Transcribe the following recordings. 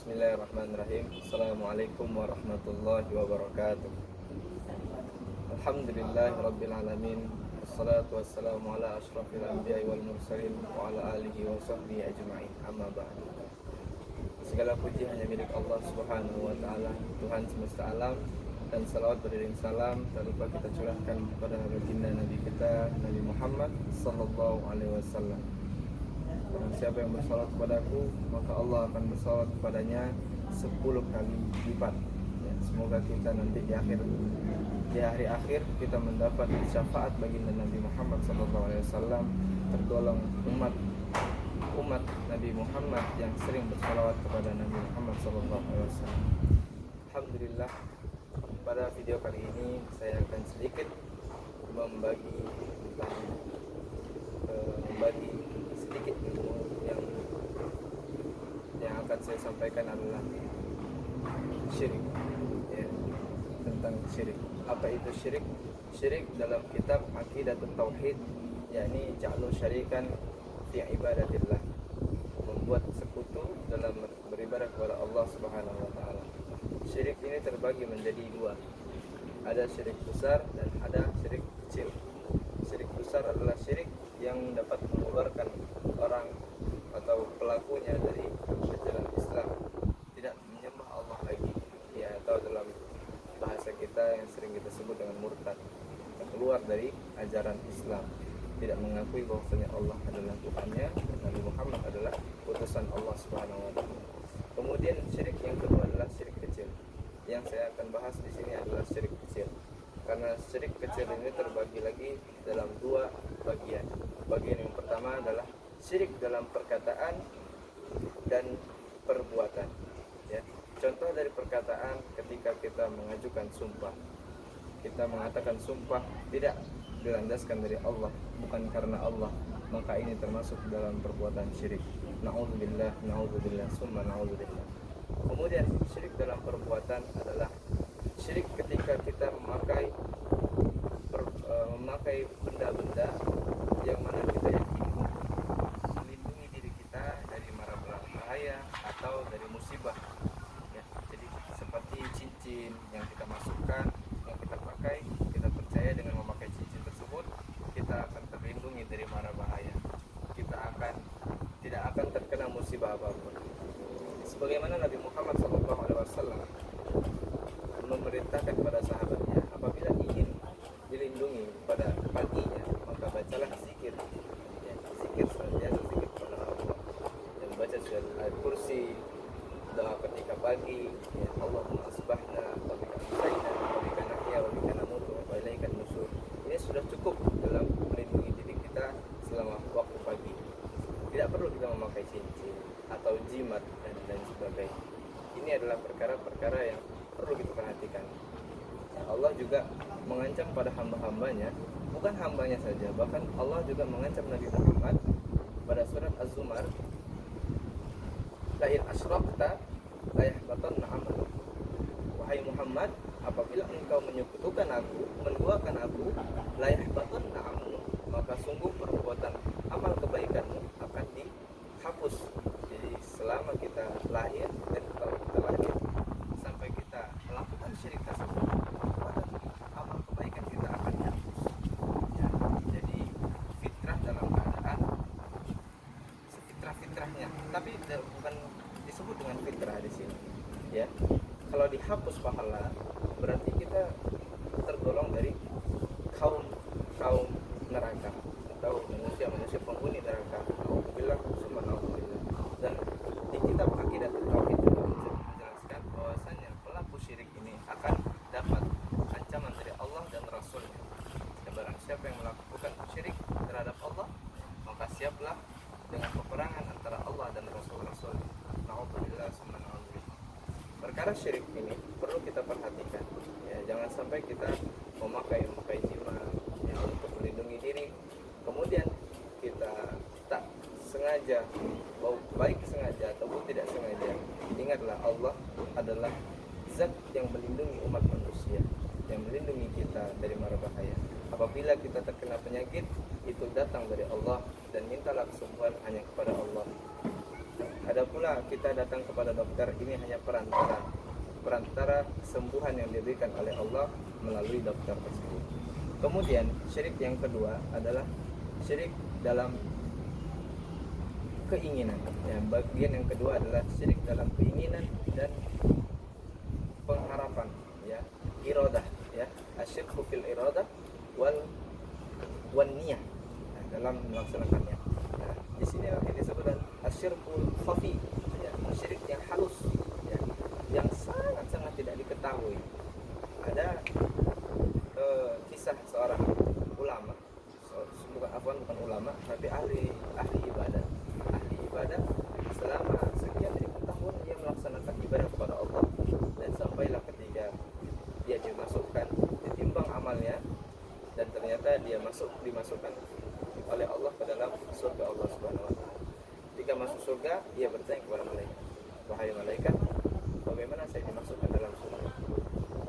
Bismillahirrahmanirrahim. Assalamualaikum warahmatullahi wabarakatuh. Alhamdulillahirabbil alamin. Wassalatu wassalamu ala asyrafil anbiya'i wal mursalin wa ala alihi wa sahbihi ajma'in. Amma ba'du. Segala puji hanya milik Allah Subhanahu wa taala, Tuhan semesta alam, dan salawat beriring salam tak lupa kita curahkan kepada baginda Nabi kita Nabi Muhammad sallallahu alaihi wasallam. Barang siapa yang bersalawat kepadaku, maka Allah akan bersalawat kepadanya 10 kali lipat. Ya, semoga kita nanti di hari akhir kita mendapat syafaat baginda Nabi Muhammad SAW, tergolong umat Nabi Muhammad yang sering bersalawat kepada Nabi Muhammad SAW. Alhamdulillah, pada video kali ini saya akan sedikit membagi sedikit ilmu yang akan saya sampaikan adalah syirik, ya, tentang syirik. Apa itu syirik? Syirik dalam kitab Aqidatut Tauhid, yakni ja'lu syarikan fi ibadatillah, membuat sekutu dalam beribadah kepada Allah Subhanahu wa taala. Syirik ini terbagi menjadi dua. Ada syirik besar dan ada syirik kecil. Syirik besar adalah syirik yang dapat mengeluarkan orang atau pelakunya dari ajaran Islam, tidak menyembah Allah lagi, ya, atau dalam bahasa kita yang sering kita sebut dengan murtad, keluar dari ajaran Islam, tidak mengakui bahwasanya Allah adalah Tuhannya dan Nabi Muhammad adalah utusan Allah Subhanahu wa taala. Kemudian syirik yang kedua adalah syirik kecil. Yang saya akan bahas di sini adalah syirik kecil. Karena syirik kecil ini terbagi lagi dalam dua bagian. Bagian yang pertama adalah syirik dalam perkataan dan perbuatan. Ya. Contoh dari perkataan, ketika kita mengajukan sumpah, kita mengatakan sumpah tidak dilandaskan dari Allah, bukan karena Allah, maka ini termasuk dalam perbuatan syirik. Na'udzubillah, na'udzubillah, summa na'udzubillah. Kemudian syirik dalam perbuatan adalah syirik ketika kita memakai benda-benda yang mana kita yakini melindungi diri kita dari mara bahaya atau dari musibah. Ya, jadi seperti cincin yang kita masukkan, yang kita pakai, kita percaya dengan memakai cincin tersebut kita akan terlindungi dari mara bahaya. Kita tidak akan terkena musibah apapun. Sebagaimana Nabi Muhammad SAW memerintahkan kepada sahabatnya, apabila ingin dilindungi pada paginya, maka bacalah zikir, ya, zikir senantiasa zikir kepada Allah, dan baca surat Al-Kursi, doa ketika pagi, ya, Allahumma asbahna wa bika amsayna wa bika nahya wa bika namutu wa ilaikan nusyur. Ini sudah cukup dalam melindungi diri kita selama waktu pagi. Tidak perlu kita memakai cincin atau jimat dan sebagainya. Ini adalah perkara-perkara yang perlu kita perhatikan. Allah juga mengancam pada hamba-hambanya, bukan hambanya saja, bahkan Allah juga mengancam Nabi Muhammad pada surat Az-Zumar, la in asyrakta la yahbatanna 'amaluk. Wahai Muhammad, apabila engkau menyekutukan aku, menduakan aku, la yahbatanna 'amaluk, maka sungguh perbuatan amal kebaikanmu akan dihapus. Jadi selama kita lahir dan kalau kita lahir sampai kita melakukan syirik tersebut, amal kebaikan kita akan dihapus. Ya, jadi fitrah dalam keadaan sefitrah-fitrahnya, tapi bukan disebut dengan fitrah di sini. Ya, kalau dihapus pahala berarti kita tergolong dari kaum neraka atau manusia penghuni neraka. Alhamdulillah, subhanallah. Dan di kitab Aqidatut Tauhid juga menjelaskan bahwasanya pelaku syirik ini akan dapat ancaman dari Allah dan Rasulnya. Dan barang siapa yang melakukan syirik terhadap Allah, maka siaplah dengan peperangan antara Allah dan Rasul-Rasul. Alhamdulillah, subhanallah. Perkara syirik ini perlu kita perhatikan. Ya, jangan sampai kita memakai jimat, ya, untuk melindungi diri, kemudian kita tak sengaja, baik sengaja ataupun tidak sengaja. Ingatlah, Allah adalah zat yang melindungi umat manusia, yang melindungi kita dari mara bahaya. Apabila kita terkena penyakit, itu datang dari Allah, dan mintalah kesembuhan hanya kepada Allah. Ada pula kita datang kepada dokter, ini hanya perantara kesembuhan yang diberikan oleh Allah melalui dokter tersebut. Kemudian syirik yang kedua adalah syirik dalam keinginan. Yang bagian yang kedua adalah syirik dalam keinginan dan pengharapan, ya, iradah, ya, asyirku fil iradah wal niyah, nah, dalam melaksanakannya. Nah, di sini yang disebut asyirkul khafi, ya, syirik yang halus, ya, yang sangat tidak diketahui. Ada kisah seorang ulama, bukan ulama, tapi ahli ibadah selama sekian ribu tahun dia melaksanakan ibadah kepada Allah, dan sampailah ketika dia dimasukkan, ditimbang amalnya, dan ternyata dia dimasukkan oleh Allah ke dalam surga Allah Subhanahu wa taala. Ketika masuk surga, dia bertanya kepada malaikat, "Wahai malaikat, bagaimana saya dimasukkan dalam surga?"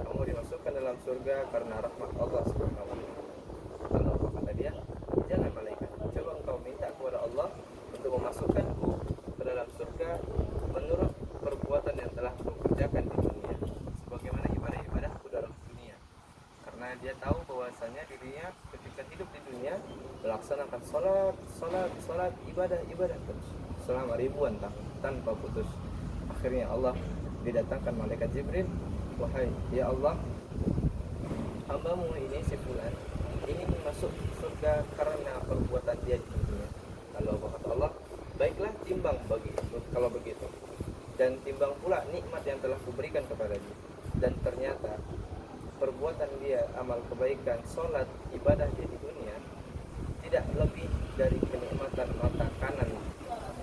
"Kamu dimasukkan dalam surga karena rahmat Allah Subhanahu wa taala." Lalu apa kata dia? "Jangan malaikat, coba engkau minta kepada Allah untuk memasukkanku ke dalam surga menurut perbuatan yang telah kukerjakan di dunia, sebagaimana ibadah-ibadahku dalam dunia." Karena dia tahu bahwasanya dirinya ketika hidup di dunia melaksanakan salat, ibadah terus selama ribuan tahun tanpa putus. Akhirnya Allah didatangkan malaikat Jibril, "Wahai ya Allah, hambamu ini si fulan ini masuk surga karena perbuatan dia di dunia." Lalu kata Allah, "Baiklah, timbang bagi itu kalau begitu, dan timbang pula nikmat yang telah kuberikan kepada dia, dan ternyata perbuatan dia, amal kebaikan, sholat, ibadah dia di dunia tidak lebih dari kenikmatan mata kanan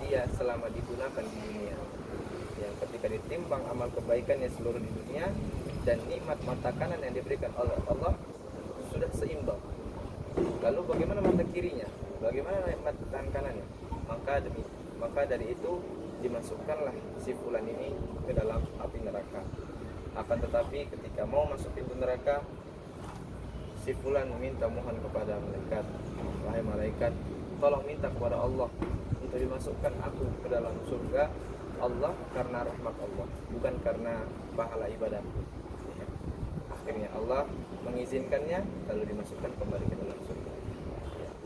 dia selama digunakan di dunia." Yang ketika ditimbang amal kebaikannya seluruh di dunia dan nikmat mata kanan yang diberikan oleh Allah sudah seimbang. Lalu bagaimana mata kirinya? Bagaimana nikmat tangan kanannya? Maka dari itu dimasukkanlah si fulan ini ke dalam api neraka. Akan tetapi ketika mau masuk pintu neraka, si fulan meminta mohon kepada malaikat, "Wahai malaikat, tolong minta kepada Allah untuk dimasukkan aku ke dalam surga Allah karena rahmat Allah, bukan karena pahala ibadah." Akhirnya Allah mengizinkannya, lalu dimasukkan kembali ke dalam surga.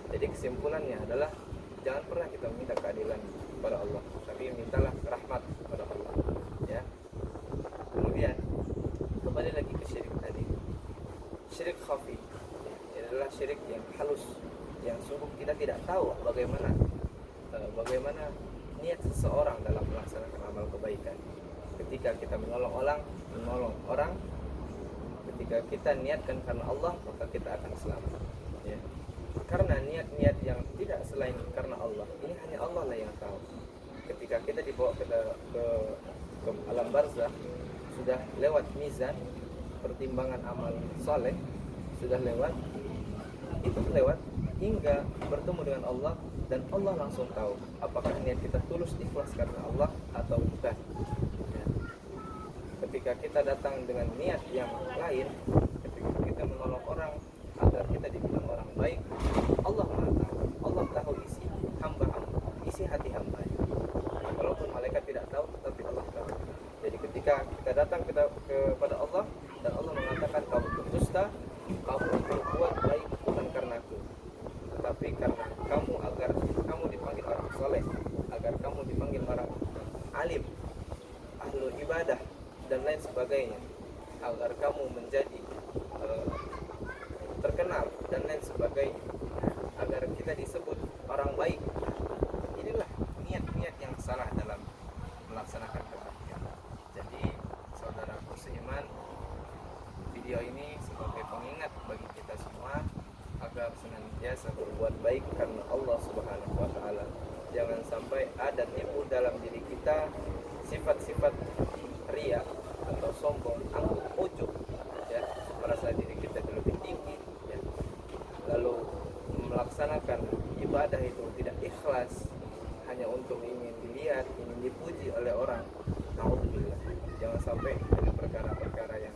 Jadi kesimpulannya adalah jangan pernah kita minta keadilan kepada Allah, tapi mintalah rahmat kepada Allah, ya. Kemudian kembali lagi ke syirik tadi. Syirik khafi adalah syirik yang halus, yang sungguh kita tidak tahu bagaimana niat seseorang dalam melaksanakan amal kebaikan. Ketika kita menolong orang, ketika kita niatkan karena Allah, maka kita akan selamat, ya. Karena niat-niat yang tidak selain karena Allah, ini hanya Allah lah yang tahu. Ketika kita dibawa ke alam barzakh, sudah lewat mizan pertimbangan amal soleh, sudah lewat hingga bertemu dengan Allah, dan Allah langsung tahu apakah niat kita tulus ikhlas karena Allah atau bukan, ya. Ketika kita datang dengan niat yang lain, ketika kita menolong orang agar kita dibilang orang baik, Allah Maha tahu. Allah tahu isi hati hamba. Walaupun malaikat tidak tahu, tetapi Allah tahu. Jadi ketika kita datang kepada Allah dan Allah mengatakan, "Kamu berdusta, kamu berbuat baik bukan karenaku, tetapi karena kamu, agar kamu dipanggil orang soleh, agar kamu dipanggil orang alim, ahlu ibadah dan lain sebagainya, agar kamu menjadi terkenal dan lain sebagainya, agar kita disebut orang baik." Inilah niat-niat yang salah dalam melaksanakan kebaikan. Jadi saudaraku seiman, video ini sebagai pengingat bagi kita semua agar senantiasa berbuat baik karena Allah Subhanahu wa taala. Jangan sampai ada timbul dalam diri kita sifat-sifat riya atau sombong, angkuh, ujub, ya, merasa diri kita lebih tinggi, ya. Lalu melaksanakan ibadah itu tidak ikhlas, hanya untuk ingin dilihat, ingin dipuji oleh orang. Naudzubillah. Jangan sampai dari perkara-perkara yang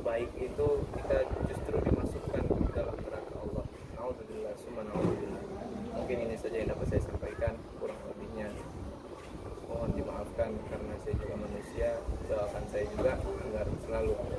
baik itu kita justru dimasukkan ke dalam neraka Allah. Naudzubillah, summa naudzubillah. Mungkin ini saja yang dapat saya sampaikan, kurang lebihnya mohon lalu.